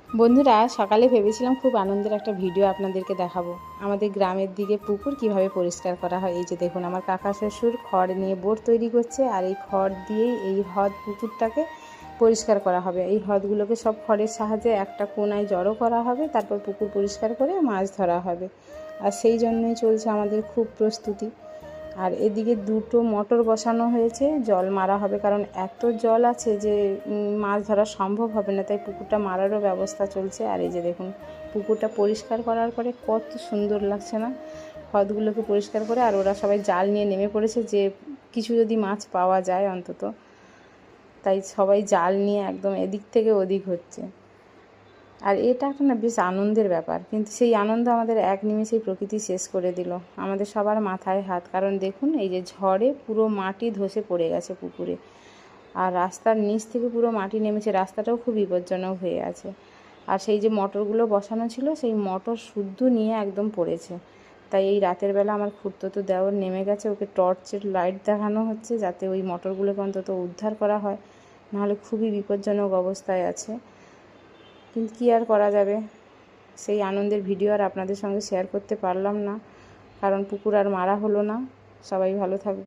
বন্ধুরা, সকালে ভেবেছিলাম খুব আনন্দের একটা ভিডিও আপনাদেরকে দেখাবো। আমাদের গ্রামের দিকে পুকুর কিভাবে পরিষ্কার করা হয়। এই যে দেখুন, আমার কাকা শ্বশুর খড় নিয়ে বোট তৈরি করছে, আর এই খড় দিয়েই এই হ্রদ পুকুরটাকে পরিষ্কার করা হবে। এই হ্রদগুলোকে সব খড়ের সাহায্যে একটা কোনায় জড়ো করা হবে, তারপর পুকুর পরিষ্কার করে মাছ ধরা হবে। আর সেই জন্যই চলছে আমাদের খুব প্রস্তুতি। আর এদিকে দুটো মোটর বসানো হয়েছে, জল মারা হবে, কারণ এত জল আছে যে মাছ ধরা সম্ভব হবে না, তাই পুকুরটা মারারও ব্যবস্থা চলছে। আর এই যে দেখুন, পুকুরটা পরিষ্কার করার পরে কত সুন্দর লাগছে না, হ্রদগুলোকে পরিষ্কার করে। আর ওরা সবাই জাল নিয়ে নেমে পড়েছে যে কিছু যদি মাছ পাওয়া যায় অন্তত, তাই সবাই জাল নিয়ে একদম এদিক থেকে ওদিক হচ্ছে। আর এটা একটা না বেশ আনন্দের ব্যাপার, কিন্তু সেই আনন্দ আমাদের এক নিমেষেই প্রকৃতি শেষ করে দিল। আমাদের সবার মাথায় হাত, কারণ দেখুন এই যে ঝড়ে পুরো মাটি ধসে পড়ে গেছে পুকুরে, আর রাস্তার নিচ থেকে পুরো মাটি নেমেছে, রাস্তাটাও খুব বিপজ্জনক হয়ে আছে। আর সেই যে মোটরগুলো বসানো ছিল, সেই মোটর শুদ্ধ নিয়ে একদম পড়েছে। তাই এই রাতের বেলা আমার খুড়তুতো দেওর নেমে গেছে, ওকে টর্চের লাইট দেখানো হচ্ছে যাতে ওই মোটরগুলোকে অন্তত উদ্ধার করা হয়, নাহলে খুবই বিপজ্জনক অবস্থায় আছে। কিন্তু কী আর করা যাবে, সেই আনন্দের ভিডিও আর আপনাদের সঙ্গে শেয়ার করতে পারলাম না, কারণ পুকুর আর মারা হলো না। সবাই ভালো থাকবে।